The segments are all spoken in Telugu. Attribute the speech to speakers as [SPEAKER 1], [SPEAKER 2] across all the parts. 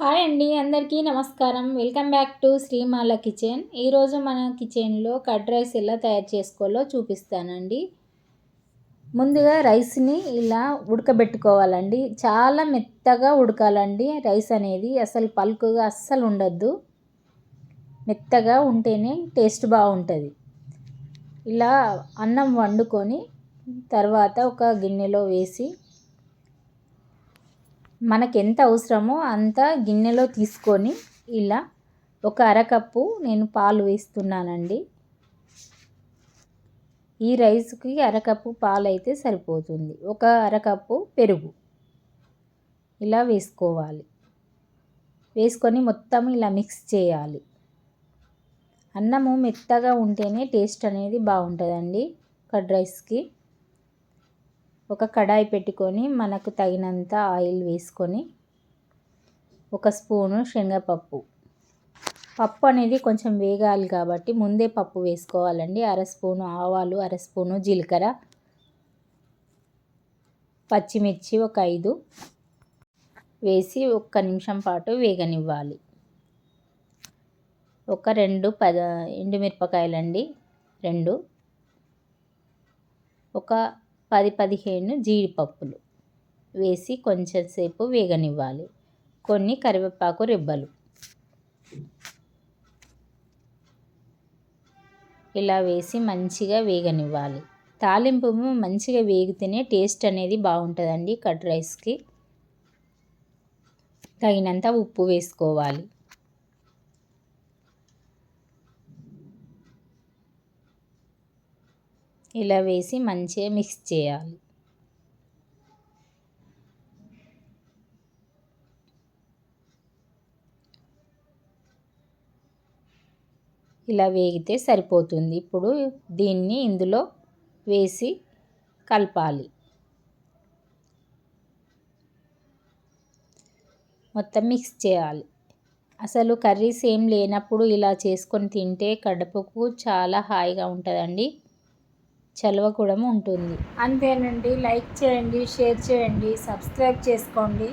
[SPEAKER 1] హాయ్ అండి, అందరికీ నమస్కారం. Welcome back to శ్రీమాల kitchen. ఈరోజు మన కిచెన్లో కర్డ్ రైస్ ఎలా తయారు చేసుకోవాలో చూపిస్తానండి. ముందుగా రైస్ని ఇలా ఉడకబెట్టుకోవాలండి. చాలా మెత్తగా ఉడకాలండి రైస్ అనేది. అసలు పలుకుగా అస్సలు ఉండద్దు. మెత్తగా ఉంటేనే టేస్ట్ బాగుంటుంది. ఇలా అన్నం వండుకొని తర్వాత ఒక గిన్నెలో వేసి మనకు ఎంత అవసరమో అంత గిన్నెలో తీసుకొని ఇలా ఒక అరకప్పు నేను పాలు వేస్తున్నానండి. ఈ రైస్కి అరకప్పు పాలు అయితే సరిపోతుంది. ఒక అరకప్పు పెరుగు ఇలా వేసుకోవాలి. వేసుకొని మొత్తం ఇలా మిక్స్ చేయాలి. అన్నము మెత్తగా ఉంటేనే టేస్ట్ అనేది బాగుంటుందండి కర్డ్ రైస్కి. ఒక కడాయి పెట్టుకొని మనకు తగినంత ఆయిల్ వేసుకొని ఒక స్పూను శనగపప్పు. పప్పు అనేది కొంచెం వేగాలి కాబట్టి ముందే పప్పు వేసుకోవాలండి. అర స్పూను ఆవాలు, అర స్పూను జీలకర్ర, పచ్చిమిర్చి ఒక 5 వేసి ఒక్క నిమిషం పాటు వేగనివ్వాలి. ఒక 2 ఎండుమిరపకాయలండి, 2 ఒక 10-15 జీడిపప్పులు వేసి కొంచెం సేపు వేగనివ్వాలి. కొన్ని కరివేపాకు రెబ్బలు ఇలా వేసి మంచిగా వేగనివ్వాలి. తాలింపు మంచిగా వేగితేనే టేస్ట్ అనేది బాగుంటుందండి కర్డ్ రైస్కి. తగినంత ఉప్పు వేసుకోవాలి. ఇలా వేసి మంచిగా మిక్స్ చేయాలి. ఇలా వేగితే సరిపోతుంది. ఇప్పుడు దీన్ని ఇందులో వేసి కలపాలి. మొత్తం మిక్స్ చేయాలి. అసలు కర్రీస్ ఏం లేనప్పుడు ఇలా చేసుకొని తింటే కడుపుకు చాలా హాయిగా ఉంటుందండి. చలువ కూడా ఉంటుంది. అంతేనండి. లైక్ చేయండి, షేర్ చేయండి, సబ్స్క్రైబ్ చేసుకోండి.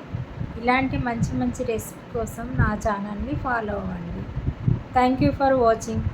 [SPEAKER 1] ఇలాంటి మంచి మంచి రెసిపీ కోసం నా ఛానల్ని ఫాలో అవ్వండి. Thank you for watching.